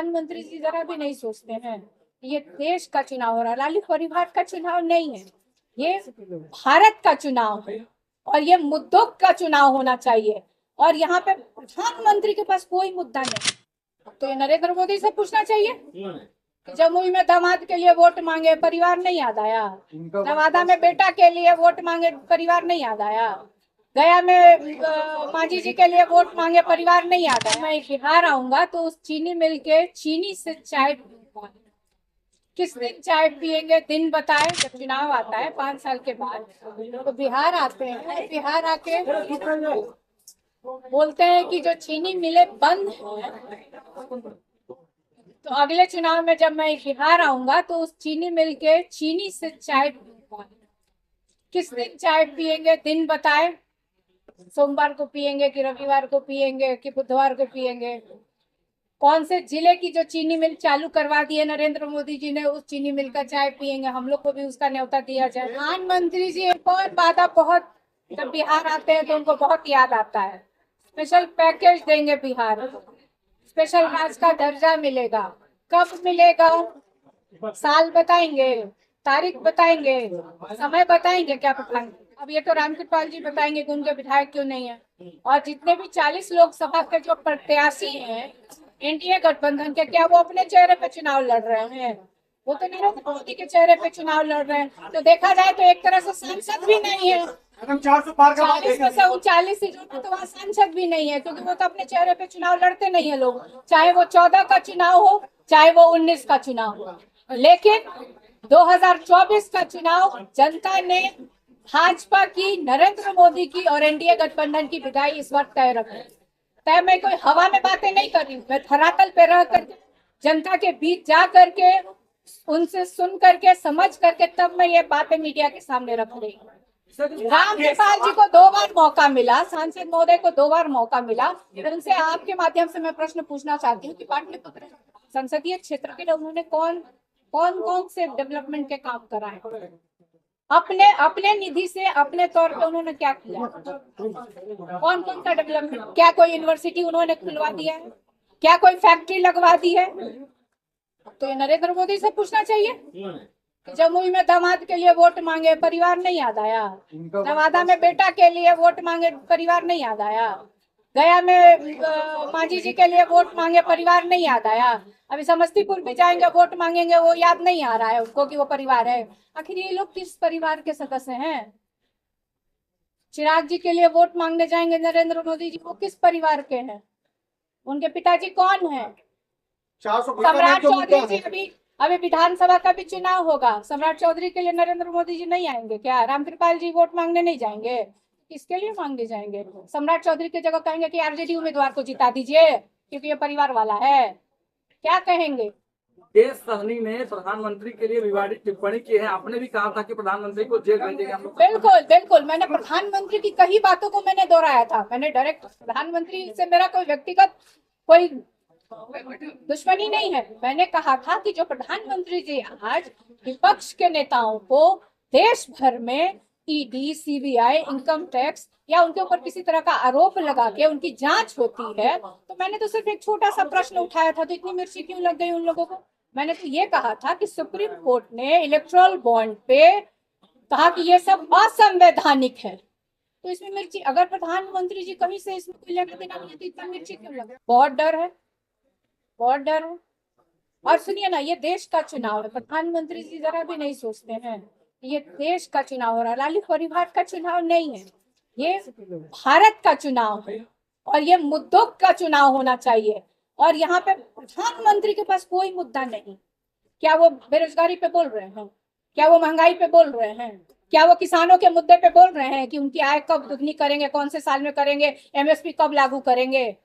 प्रधानमंत्री जी जरा भी नहीं सोचते हैं। ये देश का चुनाव हो रहा है, लालू परिवार का चुनाव नहीं है, ये भारत का चुनाव है और ये मुद्दों का चुनाव होना चाहिए। और यहाँ पे प्रधानमंत्री के पास कोई मुद्दा नहीं, तो ये नरेंद्र मोदी से पूछना चाहिए कि जमुई में दामाद के लिए वोट मांगे, परिवार नहीं याद आया। नवादा में बेटा के लिए वोट मांगे, परिवार नहीं याद आया। गया में मांझी जी के लिए वोट मांगे, परिवार नहीं याद आया। मैं बिहार आऊंगा तो उस चीनी मिल के चीनी से चाय पीऊंगा। किस दिन चाय पिएंगे, दिन बताए। जब चुनाव आता है 5 साल के बाद तो बिहार आते हैं, बिहार आके बोलते हैं कि जो चीनी मिलें बंद है, तो अगले चुनाव में जब मैं बिहार आऊंगा तो उस चीनी मिल के चीनी से चाय पीऊंगा। किस दिन चाय पिएंगे, दिन बताए। सोमवार को पिएंगे कि रविवार को पिएंगे कि बुधवार को पिएंगे। कौन से जिले की जो चीनी मिल चालू करवा दी है नरेंद्र मोदी जी ने, उस चीनी मिल का चाय पिएंगे। हम लोग को भी उसका न्योता दिया जाए। प्रधानमंत्री जी एक और वादा, बहुत जब बिहार आते हैं तो उनको बहुत याद आता है। स्पेशल पैकेज देंगे बिहार को, स्पेशल राज्य का दर्जा मिलेगा। कब मिलेगा, साल बताएंगे, तारीख बताएंगे, समय बताएंगे, क्या बताएंगे। अब ये तो रामकृपाल जी बताएंगे कि उनके विधायक क्यों नहीं है। और जितने भी 40 लोकसभा के जो प्रत्याशी हैं एनडीए गठबंधन के, क्या वो अपने चेहरे पे चुनाव लड़ रहे हैं? वो तो नरेंद्र मोदी के चेहरे पे चुनाव लड़ रहे हैं। तो देखा जाए तो एक तरह से सांसद भी नहीं है। 40 में से 39 सीटों में तो वहाँ सांसद भी नहीं है, क्योंकि वो तो अपने चेहरे पे चुनाव लड़ते नहीं है लोग, चाहे वो 14 का चुनाव हो चाहे वो 19 का चुनाव हो। लेकिन 2024 का चुनाव जनता ने भाजपा की, नरेंद्र मोदी की और एनडीए गठबंधन की विदाई इस वक्त तय रखी। तय मैं कोई हवा में बातें नहीं कर रही हूँ, मैं धरातल पे रह करके, जनता के बीच जा करके, उनसे सुन करके, समझ करके तब मैं ये बातें मीडिया के सामने रख रही हूँ। रामकृपाल जी को 2 बार मौका मिला, सांसद महोदय को 2 बार मौका मिला। उनसे आपके माध्यम से मैं प्रश्न पूछना चाहती हूँ कि पाटलिपुत्र संसदीय क्षेत्र के लिए उन्होंने कौन कौन से डेवलपमेंट के काम कराए, अपने निधि से, अपने तौर पे उन्होंने क्या किया, कौन सा डेवलपमेंट। क्या कोई यूनिवर्सिटी उन्होंने खुलवा दिया है, क्या कोई फैक्ट्री लगवा दी है? तो ये नरेंद्र मोदी से पूछना चाहिए। जमुई में दामाद के लिए वोट मांगे, परिवार नहीं याद आया। नवादा में बेटा के लिए वोट मांगे, परिवार नहीं याद आया। गया में मांझी जी के लिए वोट मांगे, परिवार नहीं याद आया। अभी समस्तीपुर भी जाएंगे, वोट मांगेंगे, वो याद नहीं आ रहा है उनको कि वो परिवार है। आखिर ये लोग किस परिवार के सदस्य हैं? चिराग जी के लिए वोट मांगने जाएंगे नरेंद्र मोदी जी, वो किस परिवार के हैं? उनके पिताजी कौन है? सम्राट चौधरी जी, अभी विधानसभा का भी चुनाव होगा, सम्राट चौधरी के लिए नरेंद्र मोदी जी नहीं आएंगे क्या? रामकृपाल जी वोट मांगने नहीं जाएंगे? किसके लिए मांगने जाएंगे? सम्राट चौधरी की जगह कहेंगे कि आरजेडी उम्मीदवार को जिता दीजिए क्योंकि ये परिवार वाला है, क्या कहेंगे? देश सहनी ने प्रधानमंत्री के लिए विवादित टिप्पणी की है। आपने भी कहा था कि प्रधानमंत्री को जेल भेजेंगे हम लोग। बिल्कुल, मैंने प्रधानमंत्री की कई बातों को मैंने दोहराया था। मैंने डायरेक्ट, प्रधानमंत्री से मेरा कोई व्यक्तिगत कोई दुश्मनी नहीं है। मैंने कहा था कि जो प्रधानमंत्री जी आज विपक्ष के नेताओं को देश भर में ईडी, सीबीआई, इनकम टैक्स या उनके ऊपर किसी तरह का आरोप लगा के उनकी जांच होती है, तो मैंने तो सिर्फ एक छोटा सा प्रश्न उठाया था, तो इतनी मिर्ची क्यों लग गई उन लोगों को? मैंने तो ये कहा था कि सुप्रीम कोर्ट ने इलेक्टोरल बॉन्ड पे कहा कि ये सब असंवैधानिक है, तो इसमें मिर्ची, अगर प्रधानमंत्री जी कहीं से इसमें कोई लेना देना नहीं है तो इतना मिर्ची क्यों लगा? बहुत डर है। और सुनिए ना, ये देश का चुनाव है, प्रधानमंत्री जी जरा भी नहीं सोचते हैं। ये देश का चुनाव हो रहा है, लालू परिवार का चुनाव नहीं है, ये भारत का चुनाव है और ये मुद्दों का चुनाव होना चाहिए। और यहाँ पे प्रधानमंत्री के पास कोई मुद्दा नहीं। क्या वो बेरोजगारी पे बोल रहे हैं? क्या वो महंगाई पे बोल रहे हैं? क्या वो किसानों के मुद्दे पे बोल रहे हैं कि उनकी आय कब दुगनी करेंगे, कौन से साल में करेंगे, एमएसपी कब लागू करेंगे?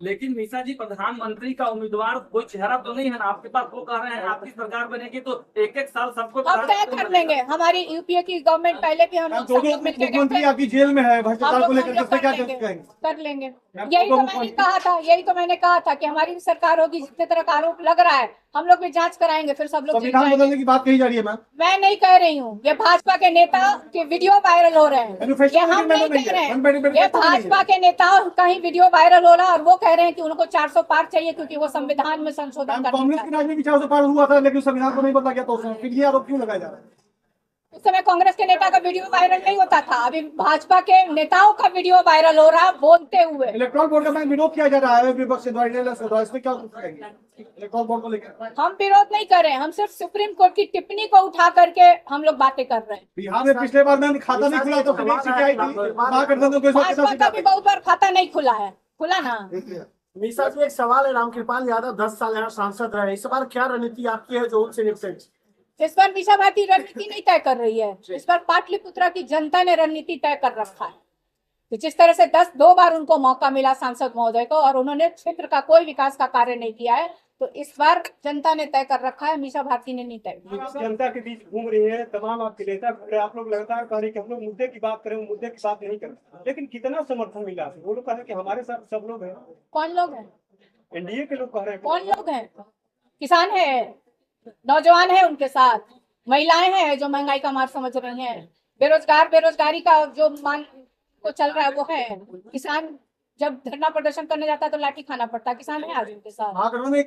लेकिन मीसा जी, प्रधानमंत्री का उम्मीदवार कोई चेहरा तो नहीं है ना आपके पास। वो कह रहे हैं आपकी सरकार बनेगी तो 1-1 साल सबको हम तय कर लेंगे। हमारी यूपीए की गवर्नमेंट पहले भी हम लोग मुख्यमंत्री आपकी जेल में है, भ्रष्टाचार को लेकर क्या कर लेंगे। यही तो मैंने कहा था कि हमारी भी सरकार होगी, जितने तरह का आरोप लग रहा है हम लोग भी जांच कराएंगे, फिर सब लोग संविधान बदलने की बात कही जा रही है। मैं नहीं कह रही हूँ, ये भाजपा के नेता के वीडियो वायरल हो रहे हैं, ये हम नहीं कह रहे हैं। ये भाजपा के नेता कहीं वीडियो वायरल हो रहा है और वो कह कह रहे हैं कि उनको 400 पार चाहिए क्योंकि वो संविधान में संशोधन मैम, करना कांग्रेस चाहते के राज में भी 400 पार हुआ था, लेकिन संविधान को नहीं बदला गया, तो फिर ये आरोप क्यों लगाया जा रहा है? हैं। उस समय कांग्रेस के नेता का वीडियो वायरल नहीं होता था, अभी भाजपा के नेताओं का वीडियो वायरल हो रहा बोलते हुए। इलेक्ट्रॉल बोर्ड का मैम विरोध किया जा रहा है विपक्ष द्वारा, इसमें क्या कहेंगे इलेक्ट्रॉल बोर्ड को लेकर? हम विरोध नहीं कर रहे हैं, हम सिर्फ सुप्रीम कोर्ट की टिप्पणी को उठा करके हम लोग बातें कर रहे हैं। बिहार में पिछले बार मैम खाता नहीं खुला तो फिर एक सीटें आई थी, महागठबंधन को इस बार कितना भाजपा सीट का भी बहुत बार खाता नहीं खुला है, खुला ना। मीसा जी, एक सवाल है। रामकृपाल यादव 10 साल यहाँ सांसद रहे, इस बार क्या रणनीति आपकी है जो उनसे निपटे? इस पर मीसा भारती रणनीति नहीं तय कर रही है, इस पर पाटलिपुत्रा की जनता ने रणनीति तय कर रखा है। तो जिस तरह से 2 बार उनको मौका मिला सांसद महोदय को और उन्होंने क्षेत्र का कोई विकास का कार्य नहीं किया है, तो इस बार जनता ने तय कर रखा है, मीसा भारती ने नहीं तय किया। जनता के बीच घूम रही है, तमाम आपके नेता घूम रहे हैं, आप लोग लगातार कह रहे हैं कि हम लोग मुद्दे की बात करें, मुद्दे की बात नहीं करें, लेकिन कितना समर्थन मिला? वो लोग कह रहे हैं कि हमारे साथ सब लोग हैं, कौन लोग हैं? एनडीए के लोग कह रहे हैं। कौन लोग हैं? किसान है, नौजवान है उनके साथ, महिलाएं हैं जो महंगाई का मार समझ रही हैं, बेरोजगारी का जो मान को चल रहा है वो है। किसान जब धरना प्रदर्शन करने जाता है तो लाठी खाना पड़ता है, किसान है आज उनके साथ। महागठबंधन में